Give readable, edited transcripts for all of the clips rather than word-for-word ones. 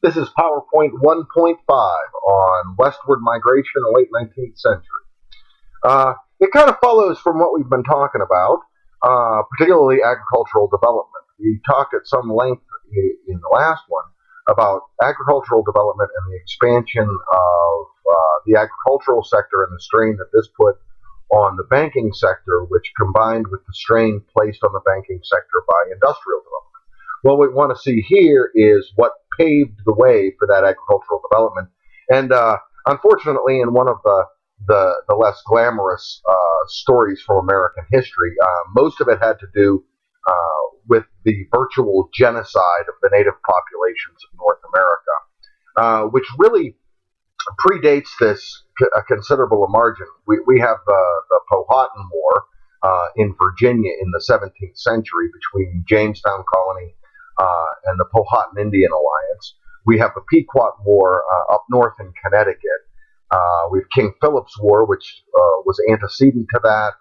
This is PowerPoint 1.5 on Westward Migration in the late 19th century. It kind of follows from what we've been talking about, particularly agricultural development. We talked at some length in the last one about agricultural development and the expansion of the agricultural sector and the strain that this put on the banking sector, which combined with the strain placed on the banking sector by industrial development. What we want to see here is what paved the way for that agricultural development. And unfortunately, in one of the less glamorous stories from American history, most of it had to do with the virtual genocide of the native populations of North America, which really predates this a considerable margin. We have the Powhatan War in Virginia in the 17th century between Jamestown Colony and the Powhatan Indian Alliance. We have the Pequot War up north in Connecticut. We have King Philip's War, which was antecedent to that.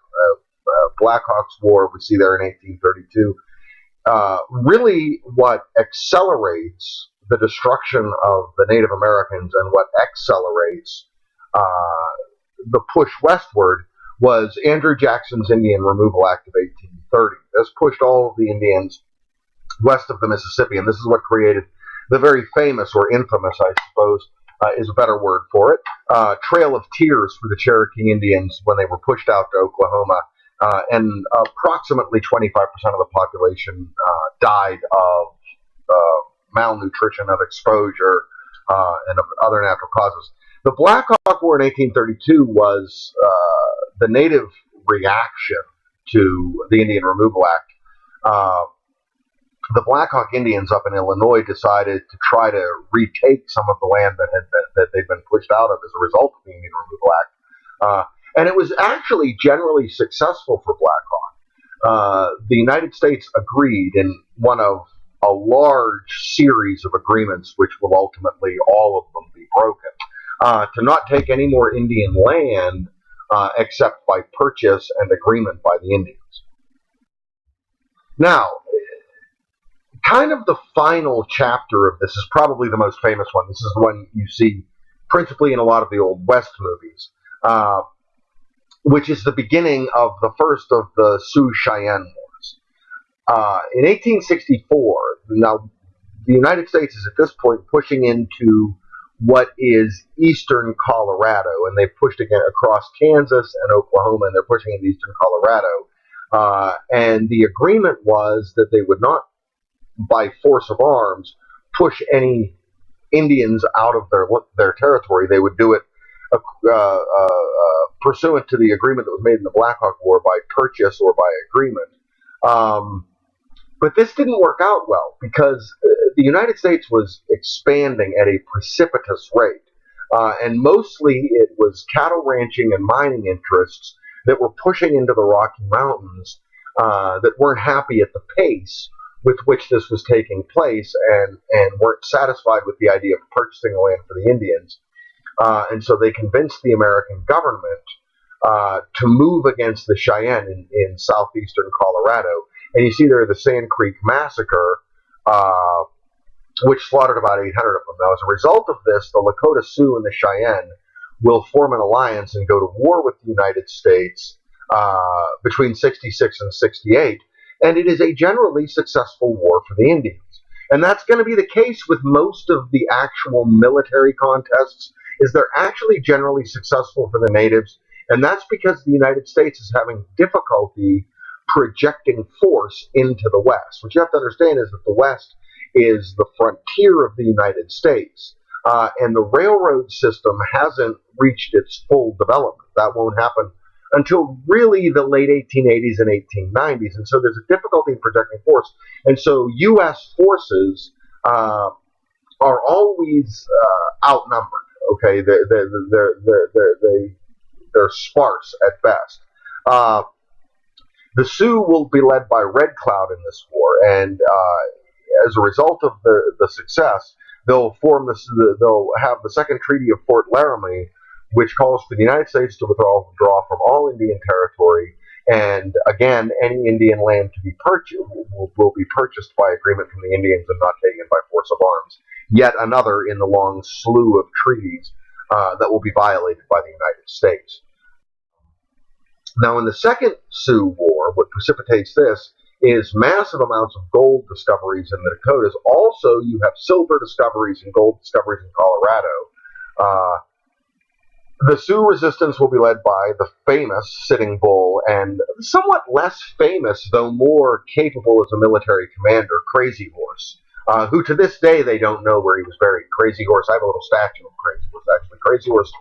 Black Hawk's War, we see there in 1832. Really, what accelerates the destruction of the Native Americans and what accelerates the push westward was Andrew Jackson's Indian Removal Act of 1830. This pushed all of the Indians west of the Mississippi, and this is what created the very famous, or infamous, I suppose, is a better word for it, Trail of Tears for the Cherokee Indians when they were pushed out to Oklahoma, and approximately 25% of the population died of malnutrition, of exposure, and of other natural causes. The Black Hawk War in 1832 was the native reaction to the Indian Removal Act. The Black Hawk Indians up in Illinois decided to try to retake some of the land that they'd been pushed out of as a result of the Indian Removal Act. And it was actually generally successful for Black Hawk. The United States agreed in one of a large series of agreements, which will ultimately all of them be broken, to not take any more Indian land except by purchase and agreement by the Indians. Now, kind of the final chapter of this is probably the most famous one. This is the one you see principally in a lot of the Old West movies, which is the beginning of the first of the Sioux-Cheyenne Wars. In 1864, now the United States is at this point pushing into what is eastern Colorado, and they've pushed again across Kansas and Oklahoma, and they're pushing into eastern Colorado. And the agreement was that they would not, by force of arms, push any Indians out of their territory. They would do it pursuant to the agreement that was made in the Black Hawk War by purchase or by agreement. But this didn't work out well because the United States was expanding at a precipitous rate. And mostly it was cattle ranching and mining interests that were pushing into the Rocky Mountains that weren't happy at the pace with which this was taking place and weren't satisfied with the idea of purchasing the land for the Indians. And so they convinced the American government to move against the Cheyenne in southeastern Colorado. And you see there the Sand Creek Massacre, which slaughtered about 800 of them. Now, as a result of this, the Lakota Sioux and the Cheyenne will form an alliance and go to war with the United States between 66 and 68. And it is a generally successful war for the Indians. And that's going to be the case with most of the actual military contests, is they're actually generally successful for the natives. And that's because the United States is having difficulty projecting force into the West. What you have to understand is that the West is the frontier of the United States. And the railroad system hasn't reached its full development. That won't happen until really the late 1880s and 1890s. And so there's a difficulty in projecting force. And so U.S. forces are always outnumbered. Okay, they're sparse at best. The Sioux will be led by Red Cloud in this war, and as a result of the success, they'll have the Second Treaty of Fort Laramie, which calls for the United States to withdraw from all Indian territory, and again, any Indian land to be purchased will be purchased by agreement from the Indians and not taken by force of arms. yet another in the long slew of treaties that will be violated by the United States. Now, in the Second Sioux War, what precipitates this is massive amounts of gold discoveries in the Dakotas. Also, you have silver discoveries and gold discoveries in Colorado. The Sioux resistance will be led by the famous Sitting Bull and somewhat less famous, though more capable as a military commander, Crazy Horse, who to this day they don't know where he was buried. Crazy Horse, I have a little statue of Crazy Horse, actually. Crazy Horse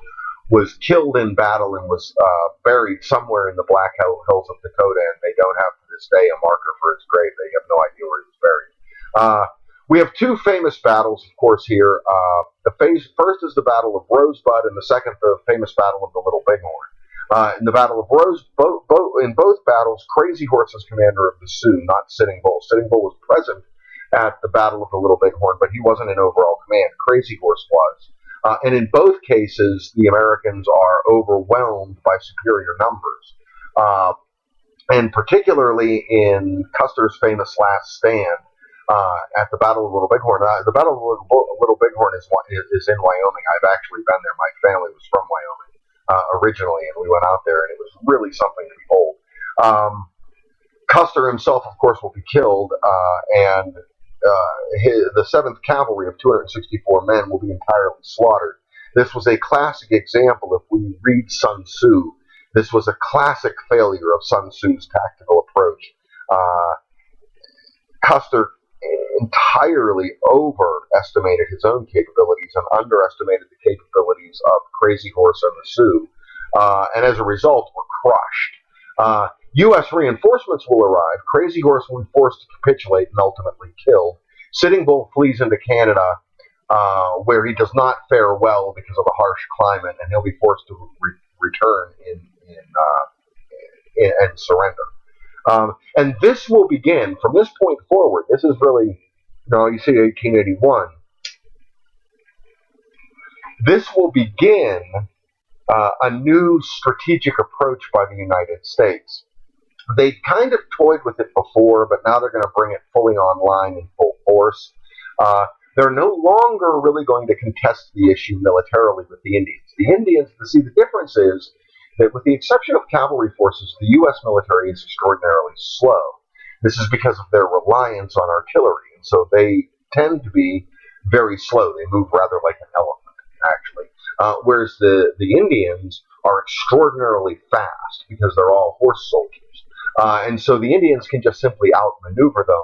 was killed in battle and was buried somewhere in the Black Hills of Dakota, and they don't have to this day a marker for his grave. They have no idea where he was buried. We have two famous battles, of course, here. The first is the Battle of Rosebud, and the second, the famous Battle of the Little Bighorn. In the Battle of Rosebud, in both battles, Crazy Horse was commander of the Sioux, not Sitting Bull. Sitting Bull was present at the Battle of the Little Bighorn, but he wasn't in overall command. Crazy Horse was. And in both cases, the Americans are overwhelmed by superior numbers. And particularly in Custer's famous last stand, at the Battle of Little Bighorn. The Battle of Little Bighorn is in Wyoming. I've actually been there. My family was from Wyoming originally, and we went out there, and it was really something to behold. Custer himself, of course, will be killed, and the 7th Cavalry of 264 men will be entirely slaughtered. This was a classic example. If we read Sun Tzu, this was a classic failure of Sun Tzu's tactical approach. Custer entirely overestimated his own capabilities and underestimated the capabilities of Crazy Horse and the Sioux, and as a result were crushed. U.S. reinforcements will arrive. Crazy Horse will be forced to capitulate and ultimately killed. Sitting Bull flees into Canada, where he does not fare well because of the harsh climate, and he'll be forced to return and surrender. And this will begin, from this point forward, this is really, you see 1881. This will begin a new strategic approach by the United States. They kind of toyed with it before, but now they're going to bring it fully online in full force. They're no longer really going to contest the issue militarily with the Indians. The Indians, the difference is that with the exception of cavalry forces, the U.S. military is extraordinarily slow. This is because of their reliance on artillery, and so they tend to be very slow. They move rather like an elephant, actually. Whereas the Indians are extraordinarily fast because they're all horse soldiers. And so the Indians can just simply outmaneuver them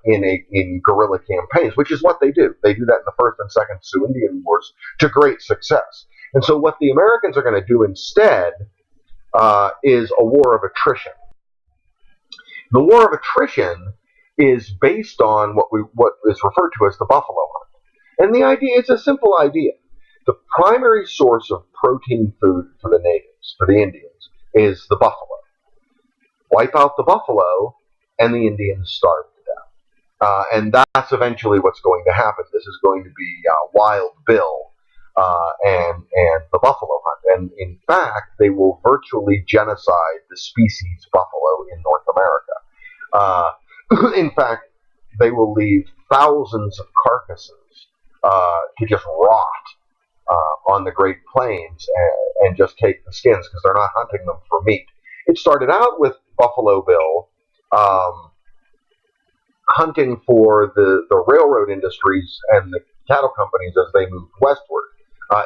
in guerrilla campaigns, which is what they do. They do that in the First and Second Sioux Indian Wars to great success. And so what the Americans are going to do instead is a war of attrition. The war of attrition is based on what is referred to as the buffalo hunt. And the idea is a simple idea. The primary source of protein food for the natives, for the Indians, is the buffalo. Wipe out the buffalo, and the Indians starve to death. And that's eventually what's going to happen. This is going to be Wild Bill and the buffalo hunt. And in fact, they will virtually genocide the species buffalo in North America. In fact, they will leave thousands of carcasses to just rot on the Great Plains and just take the skins because they're not hunting them for meat. It started out with Buffalo Bill hunting for the railroad industries and the cattle companies as they moved westward.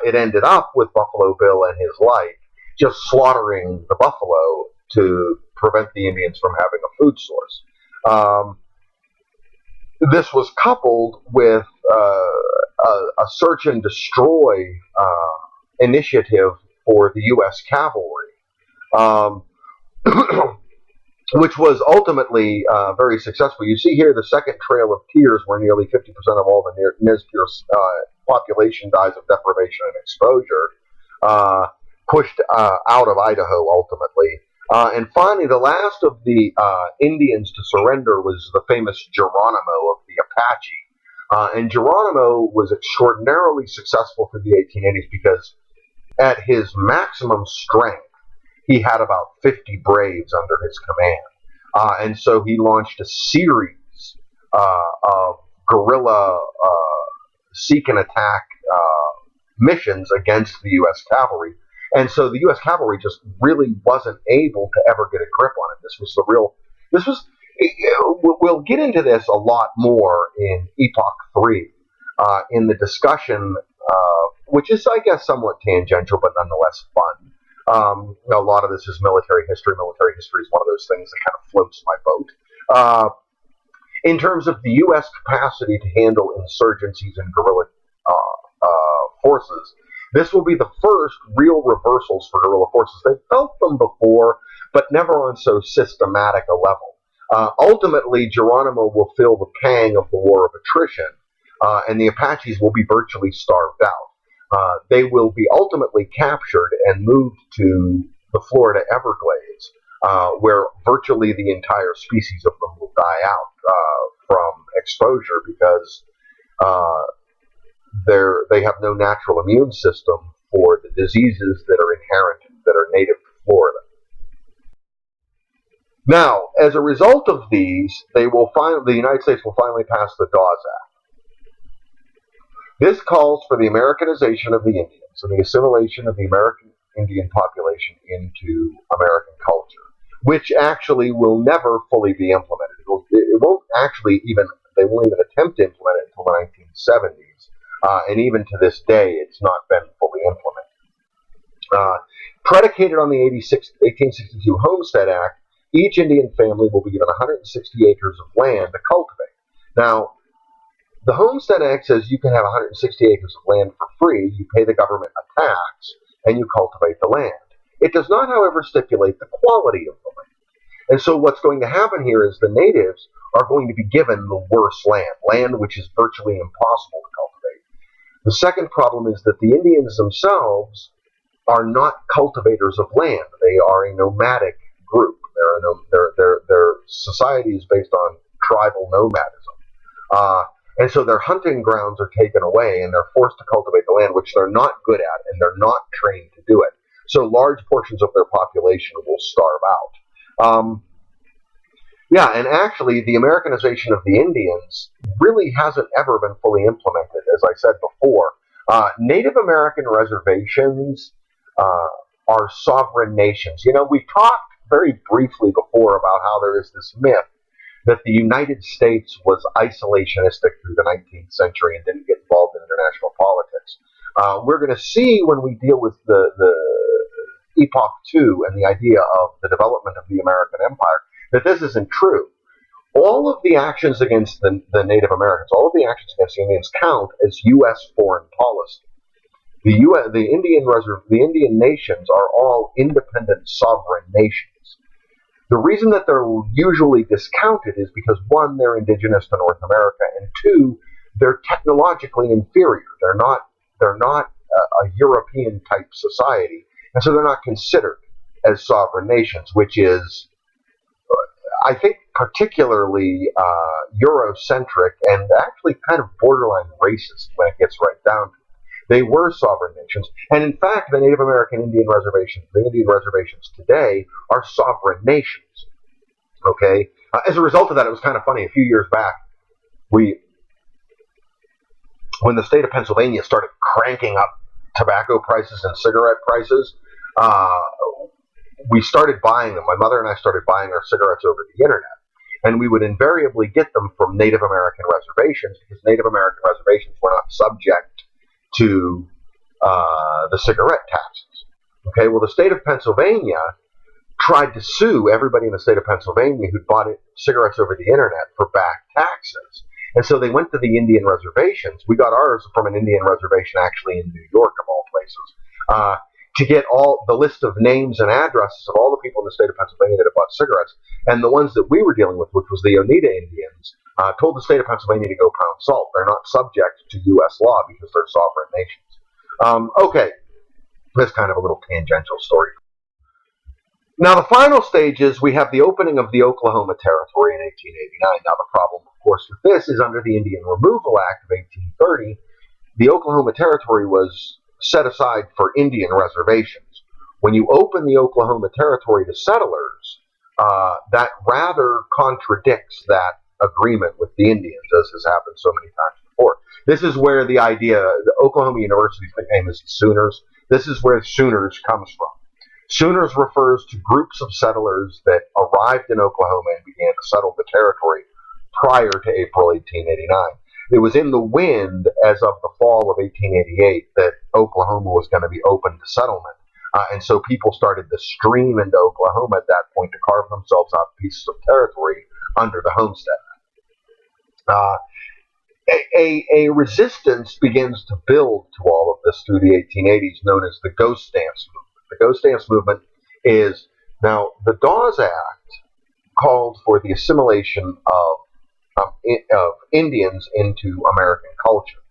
It ended up with Buffalo Bill and his like just slaughtering the buffalo to prevent the Indians from having a food source. This was coupled with a search and destroy initiative for the U.S. cavalry, which was ultimately very successful. You see here the second Trail of Tears, where nearly 50% of all the Nez Perce population dies of deprivation and exposure, pushed out of Idaho ultimately. And finally, the last of the Indians to surrender was the famous Geronimo of the Apache. And Geronimo was extraordinarily successful through the 1880s because at his maximum strength, he had about 50 braves under his command. And so he launched a series of guerrilla seek and attack missions against the U.S. cavalry. And so the U.S. cavalry just really wasn't able to ever get a grip on it. This was, we'll get into this a lot more in Epoch 3 in the discussion, which is, I guess, somewhat tangential, but nonetheless fun. A lot of this is military history. Military history is one of those things that kind of floats my boat. In terms of the U.S. capacity to handle insurgencies and guerrilla forces, this will be the first real reversals for guerrilla forces. They've felt them before, but never on so systematic a level. Ultimately, Geronimo will feel the pang of the war of attrition, and the Apaches will be virtually starved out. They will be ultimately captured and moved to the Florida Everglades, where virtually the entire species of them will die out from exposure because they have no natural immune system for the diseases that are inherent, that are native to Florida. Now, as a result of these, the United States will finally pass the Dawes Act. This calls for the Americanization of the Indians and the assimilation of the American Indian population into American culture, which actually will never fully be implemented. They won't even attempt to implement it until the 1970s, and even to this day, it's not been fully implemented. Predicated on the 1862 Homestead Act, each Indian family will be given 160 acres of land to cultivate. Now, the Homestead Act says you can have 160 acres of land for free, you pay the government a tax, and you cultivate the land. It does not, however, stipulate the quality of the land. And so what's going to happen here is the natives are going to be given the worst land which is virtually impossible to cultivate. The second problem is that the Indians themselves are not cultivators of land. They are a nomadic group. Their society is based on tribal nomadism. And so their hunting grounds are taken away, and they're forced to cultivate the land, which they're not good at, and they're not trained to do it. So large portions of their population will starve out. And actually, the Americanization of the Indians really hasn't ever been fully implemented, as I said before. Native American reservations are sovereign nations. We talked very briefly before about how there is this myth that the United States was isolationistic through the 19th century and didn't get involved in international politics. We're going to see when we deal with the Epoch 2 and the idea of the development of the American Empire that this isn't true. All of the actions against the Native Americans, all of the actions against the Indians count as U.S. foreign policy. The Indian nations are all independent sovereign nations. The reason that they're usually discounted is because, one, they're indigenous to North America, and two, they're technologically inferior. They're not a European type society, and so they're not considered as sovereign nations, which is, I think, particularly Eurocentric and actually kind of borderline racist when it gets right down to it. They were sovereign nations, and in fact, the Native American Indian reservations, the Indian reservations today, are sovereign nations. Okay? As a result of that, it was kind of funny. A few years back, when the state of Pennsylvania started cranking up tobacco prices and cigarette prices, we started buying them. My mother and I started buying our cigarettes over the internet. And we would invariably get them from Native American reservations because Native American reservations were not subject to the cigarette taxes. Okay, well, the state of Pennsylvania tried to sue everybody in the state of Pennsylvania who'd bought cigarettes over the internet for back taxes. And so they went to the Indian reservations. We got ours from an Indian reservation actually in New York, of all places, to get all the list of names and addresses of all the people in the state of Pennsylvania that had bought cigarettes. And the ones that we were dealing with, which was the Oneida Indians, told the state of Pennsylvania to go pound salt. They're not subject to U.S. law because they're sovereign nations. Okay, that's kind of a little tangential story. Now, the final stage is we have the opening of the Oklahoma Territory in 1889. Now, the problem, of course, with this is under the Indian Removal Act of 1830, the Oklahoma Territory was set aside for Indian reservations. When you open the Oklahoma Territory to settlers, that rather contradicts that agreement with the Indians, as has happened so many times before. This is where the idea, the Oklahoma University's nickname is the Sooners. This is where Sooners comes from. Sooners refers to groups of settlers that arrived in Oklahoma and began to settle the territory prior to April 1889. It was in the wind as of the fall of 1888 that Oklahoma was going to be open to settlement. And so people started to stream into Oklahoma at that point to carve themselves out pieces of territory under the Homestead Act. A resistance begins to build to all of this through the 1880s, known as the Ghost Dance movement. The Ghost Dance movement is, now, the Dawes Act called for the assimilation of Indians into American culture.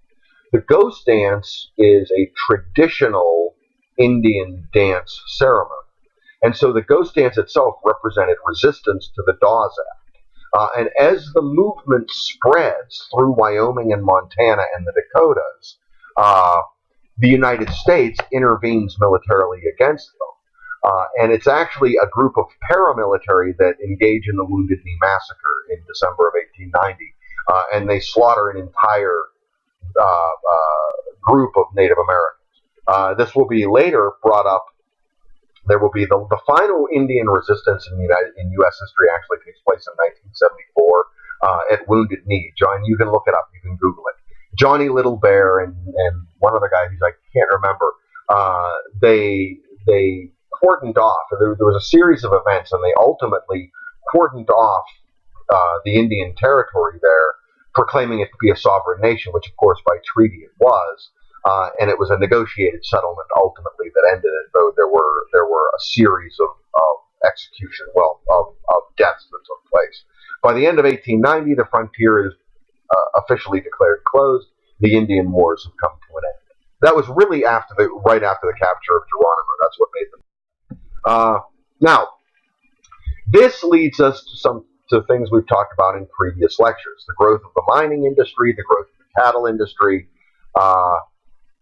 The Ghost Dance is a traditional Indian dance ceremony. And so the Ghost Dance itself represented resistance to the Dawes Act. And as the movement spreads through Wyoming and Montana and the Dakotas, the United States intervenes militarily against them. And it's actually a group of paramilitary that engage in the Wounded Knee Massacre in December of 1890. And they slaughter an entire group of Native Americans. This will be later brought up. There will be the final Indian resistance in U.S. history actually takes place in 1974 at Wounded Knee. John, you can look it up. You can Google it. Johnny Little Bear and one other guy who's I can't remember. They cordoned off. There was a series of events, and they ultimately cordoned off the Indian territory there, proclaiming it to be a sovereign nation, which of course by treaty it was. And it was a negotiated settlement ultimately that ended it, though there were a series of execution, of deaths that took place. By the end of 1890, the frontier is officially declared closed. The Indian Wars have come to an end. That was really right after the capture of Geronimo. That's what made them. Now, this leads us to things we've talked about in previous lectures: the growth of the mining industry, the growth of the cattle industry.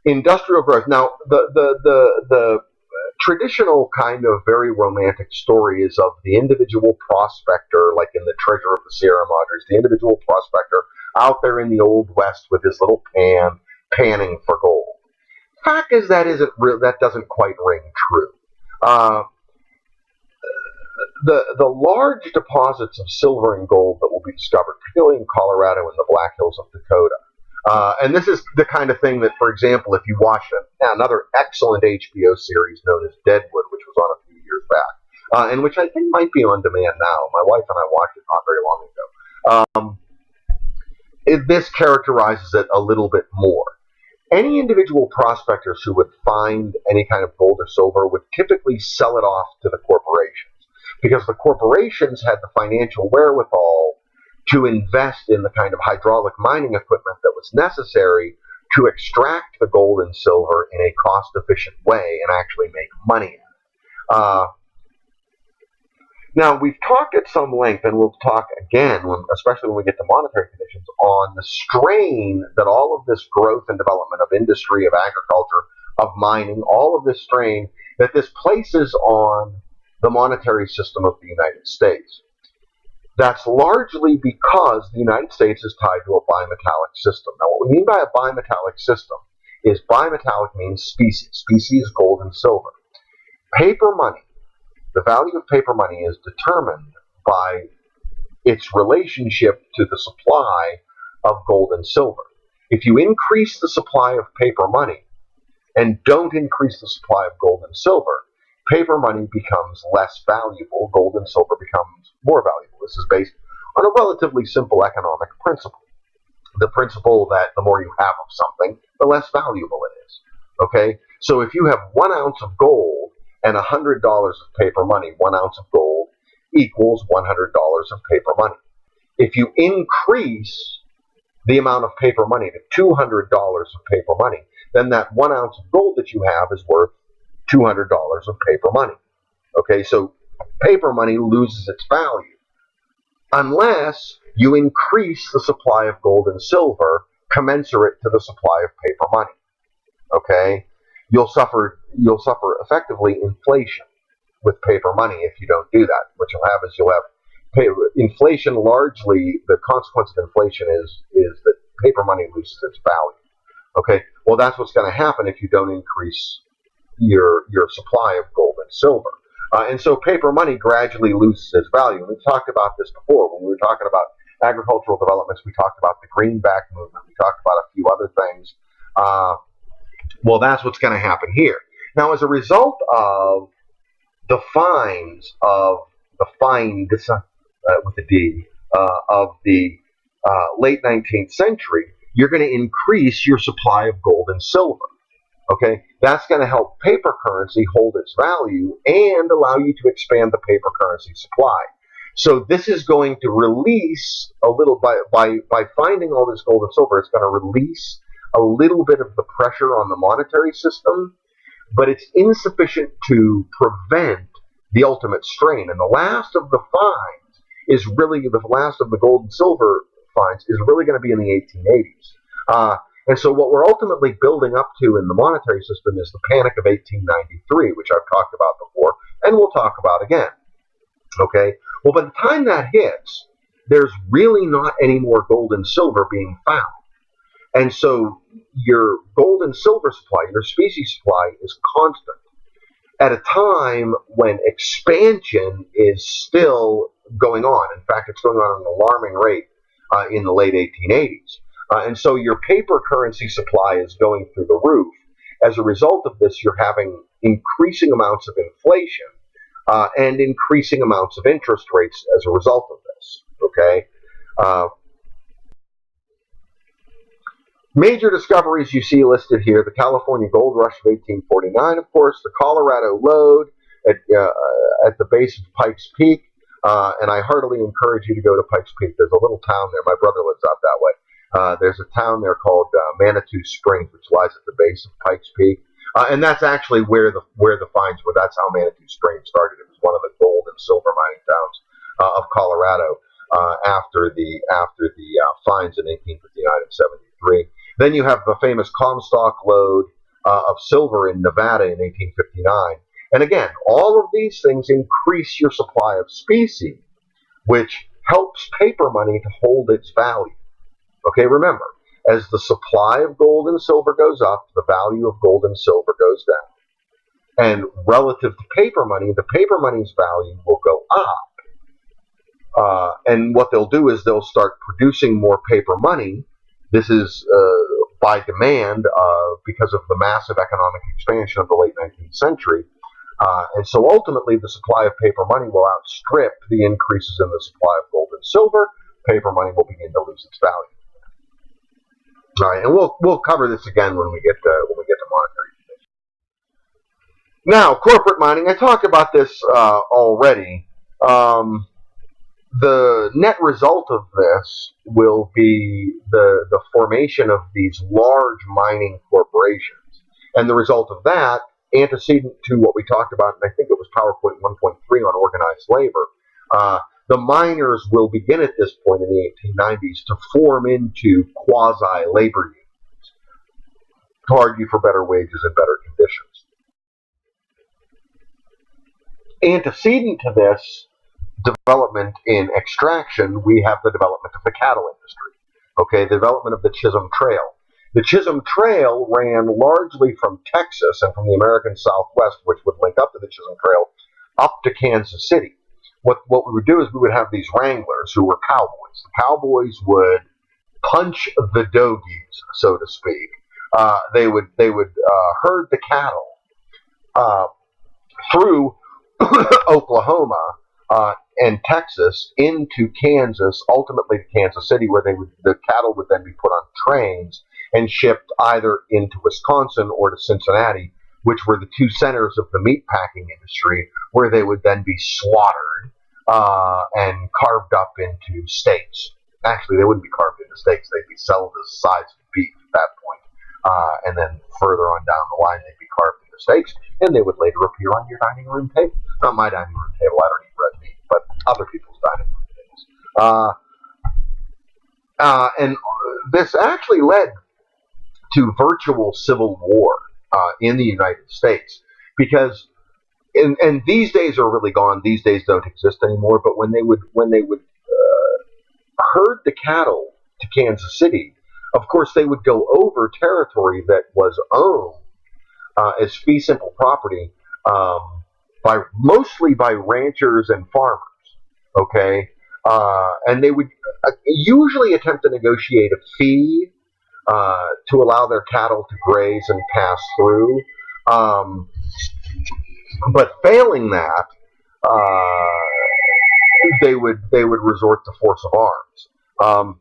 Industrial growth. Now, the traditional kind of very romantic story is of the individual prospector, like in the Treasure of the Sierra Madres, the individual prospector out there in the Old West with his little pan, panning for gold. Fact is, that doesn't quite ring true. The large deposits of silver and gold that will be discovered, particularly in Colorado and the Black Hills of Dakota. And this is the kind of thing that, for example, if you watch another excellent HBO series known as Deadwood, which was on a few years back, and which I think might be on demand now. My wife and I watched it not very long ago. This characterizes it a little bit more. Any individual prospectors who would find any kind of gold or silver would typically sell it off to the corporations, because the corporations had the financial wherewithal to invest in the kind of hydraulic mining equipment that was necessary to extract the gold and silver in a cost-efficient way and actually make money at it. Now, we've talked at some length, and we'll talk again, especially when we get to monetary conditions, on the strain that all of this growth and development of industry, of agriculture, of mining, all of this strain that this places on the monetary system of the United States. That's largely because the United States is tied to a bimetallic system. Now, what we mean by a bimetallic system is bimetallic means species. Species, gold and silver. Paper money, the value of paper money is determined by its relationship to the supply of gold and silver. If you increase the supply of paper money and don't increase the supply of gold and silver, paper money becomes less valuable, gold and silver becomes more valuable. This is based on a relatively simple economic principle. The principle that the more you have of something, the less valuable it is. Okay? So if you have 1 ounce of gold and $100 of paper money, 1 ounce of gold equals $100 of paper money. If you increase the amount of paper money to $200 of paper money, then that 1 ounce of gold that you have is worth $200 of paper money. Okay, so paper money loses its value unless you increase the supply of gold and silver commensurate to the supply of paper money. Okay, you'll suffer effectively inflation with paper money if you don't do that. What you'll have is inflation. Largely, the consequence of inflation is that paper money loses its value. Okay, well, that's what's going to happen if you don't increase your supply of gold and silver. And so paper money gradually loses its value. And we've talked about this before when we were talking about agricultural developments. We talked about the greenback movement. We talked about a few other things. Well, that's what's going to happen here. Now, as a result of the finds of the finds with a D of the late 19th century, you're going to increase your supply of gold and silver. Okay, that's going to help paper currency hold its value and allow you to expand the paper currency supply. So this is going to release a little, by finding all this gold and silver, it's going to release a little bit of the pressure on the monetary system, but it's insufficient to prevent the ultimate strain. And the last of the finds is really, the last of the gold and silver finds is really going to be in the 1880s. And so what we're ultimately building up to in the monetary system is the Panic of 1893, which I've talked about before, and we'll talk about again. Okay? Well, by the time that hits, there's really not any more gold and silver being found. And so your gold and silver supply, your specie supply, is constant at a time when expansion is still going on. In fact, it's going on at an alarming rate in the late 1880s. And so your paper currency supply is going through the roof. As a result of this, you're having increasing amounts of inflation and increasing amounts of interest rates as a result of this. Okay. Major discoveries you see listed here: the California Gold Rush of 1849, of course, the Colorado Lode at the base of Pikes Peak, and I heartily encourage you to go to Pikes Peak. There's a little town there. My brother lives out that way. There's a town there called Manitou Springs, which lies at the base of Pikes Peak, and that's actually where the finds were. That's how Manitou Springs started. It was one of the gold and silver mining towns of Colorado after the finds in 1859 and 73. Then you have the famous Comstock Lode of silver in Nevada in 1859. And again, all of these things increase your supply of specie, which helps paper money to hold its value. Okay, remember, as the supply of gold and silver goes up, the value of gold and silver goes down. And relative to paper money, the paper money's value will go up. And what they'll do is they'll start producing more paper money. This is by demand because of the massive economic expansion of the late 19th century. And so ultimately, the supply of paper money will outstrip the increases in the supply of gold and silver. Paper money will begin to lose its value. All right, and we'll cover this again when we get to monetary conditions. Now, corporate mining. I talked about this already. The net result of this will be the formation of these large mining corporations, and the result of that, antecedent to what we talked about, and I think it was PowerPoint 1.3 on organized labor. The miners will begin at this point in the 1890s to form into quasi-labor unions to argue for better wages and better conditions. Antecedent to this development in extraction, we have the development of the cattle industry. Okay, the development of the Chisholm Trail. The Chisholm Trail ran largely from Texas and from the American Southwest, which would link up to the Chisholm Trail, up to Kansas City. What we would do is we would have these wranglers who were cowboys. The cowboys would punch the dogies, so to speak. They would herd the cattle through Oklahoma and Texas into Kansas, ultimately to Kansas City, where the cattle would then be put on trains and shipped either into Wisconsin or to Cincinnati, which were the two centers of the meatpacking industry, where they would then be slaughtered and carved up into steaks. Actually, they wouldn't be carved into steaks. They'd be sold as sides of beef at that point. And then further on down the line, they'd be carved into steaks, and they would later appear on your dining room table. Not my dining room table. I don't eat red meat, but other people's dining room tables. And this actually led to virtual civil war in the United States, because and these days are really gone. These days don't exist anymore. But when they would herd the cattle to Kansas City, Of course, they would go over territory that was owned as fee simple property mostly by ranchers and farmers. Okay, and they would usually attempt to negotiate a fee to allow their cattle to graze and pass through. But failing that, they would resort to force of arms.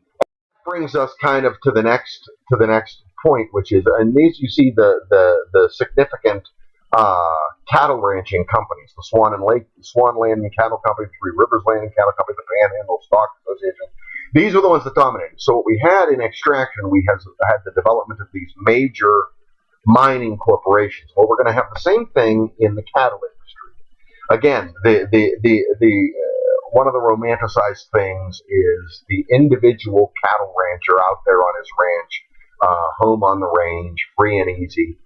Brings us kind of to the next point, which is, and these you see the significant cattle ranching companies: the Swan Land and Cattle Company, Three Rivers Land and Cattle Company, the Panhandle Stock Association. These were the ones that dominated. So what we had in extraction, we had the development of these major mining corporations. Well, we're going to have the same thing in the cattle industry. Again, the one of the romanticized things is the individual cattle rancher out there on his ranch, home on the range, free and easy.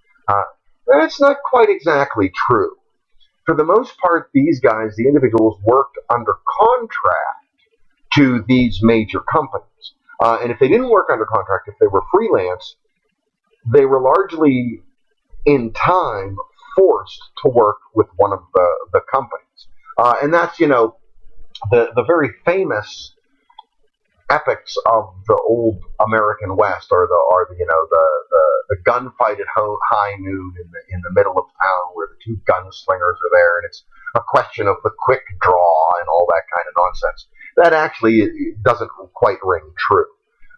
That's not quite exactly true. For the most part, these guys, the individuals, worked under contract to these major companies. And if they didn't work under contract, if they were freelance, they were largely, in time, forced to work with one of the companies. And that's, the very famous epics of the old American West are the gunfight at high noon in the middle of town where the two gunslingers are there, and it's a question of the quick draw and all that kind of nonsense. That actually doesn't quite ring true.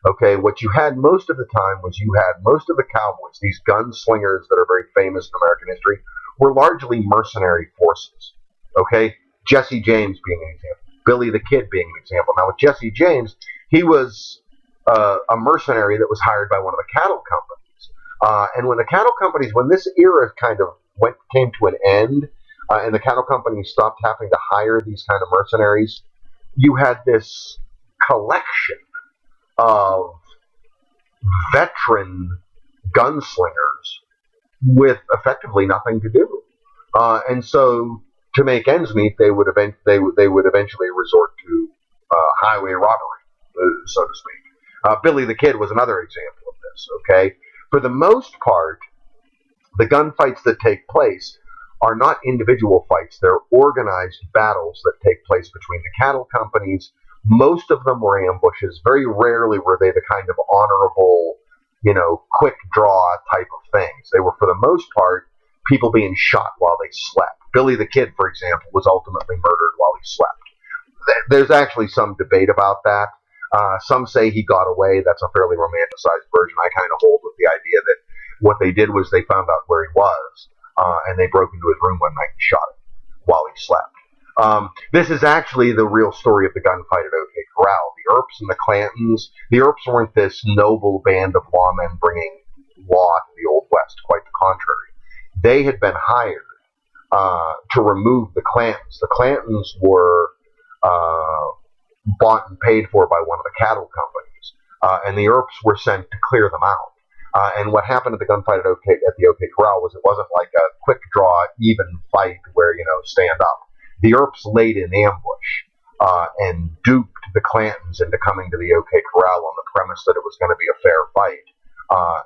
Okay, what you had most of the time was you had most of the cowboys, these gunslingers that are very famous in American history, were largely mercenary forces. Okay, Jesse James being an example, Billy the Kid being an example. Now with Jesse James, he was a mercenary that was hired by one of the cattle companies. And when the cattle companies, when this era kind of came to an end, and the cattle companies stopped having to hire these kind of mercenaries, you had this collection of veteran gunslingers with effectively nothing to do. And so to make ends meet, they would eventually resort to highway robbery, so to speak. Billy the Kid was another example of this. Okay, for the most part, the gunfights that take place are not individual fights; they're organized battles that take place between the cattle companies. Most of them were ambushes. Very rarely were they the kind of honorable, quick draw type of things. They were, for the most part, people being shot while they slept. Billy the Kid, for example, was ultimately murdered while he slept. There's actually some debate about that. Some say he got away. That's a fairly romanticized version. I kind of hold with the idea that what they did was they found out where he was, and they broke into his room one night and shot him while he slept. This is actually the real story of the gunfight at OK Corral. The Earps and the Clantons. The Earps weren't this noble band of lawmen bringing law to the Old West. Quite the contrary. They had been hired to remove the Clantons. The Clantons were bought and paid for by one of the cattle companies, and the Earps were sent to clear them out. And what happened at the gunfight at the OK Corral was it wasn't like a quick draw, even fight where stand up. The Earps laid in ambush and duped the Clantons into coming to the OK Corral on the premise that it was going to be a fair fight,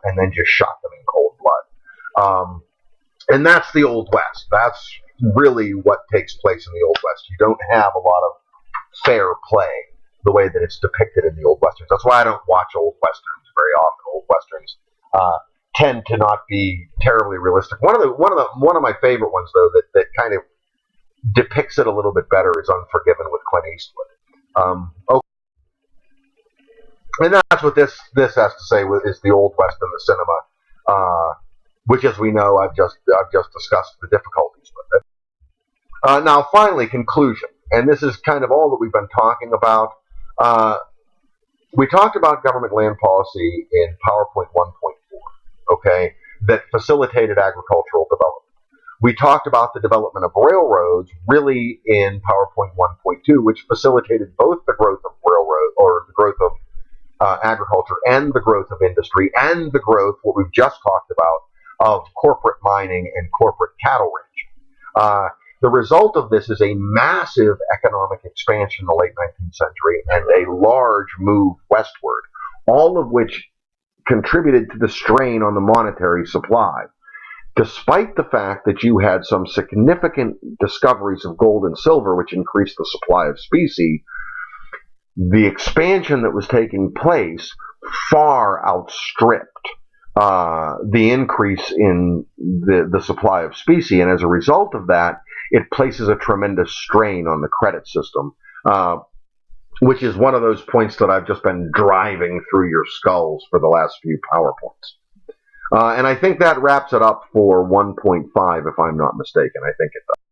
and then just shot them in cold blood. And that's the Old West. That's really what takes place in the Old West. You don't have a lot of fair play the way that it's depicted in the Old Westerns. That's why I don't watch Old Westerns very often. Old Westerns tend to not be terribly realistic. One of my favorite ones, though, that kind of depicts it a little bit better is Unforgiven with Clint Eastwood. And that's what this has to say is the Old West in the cinema, which, as we know, I've just discussed the difficulties with it. Now, finally, conclusion, and this is kind of all that we've been talking about. We talked about government land policy in PowerPoint 1.4, okay, that facilitated agricultural development. We talked about the development of railroads really in PowerPoint 1.2, which facilitated both the growth of railroad, or the growth of agriculture, and the growth of industry, and the growth, what we've just talked about, of corporate mining and corporate cattle ranching. The result of this is a massive economic expansion in the late 19th century and a large move westward, all of which contributed to the strain on the monetary supply. Despite the fact that you had some significant discoveries of gold and silver, which increased the supply of specie, the expansion that was taking place far outstripped the increase in the supply of specie, and as a result of that, it places a tremendous strain on the credit system, which is one of those points that I've just been driving through your skulls for the last few PowerPoints. And I think that wraps it up for 1.5, if I'm not mistaken. I think it does.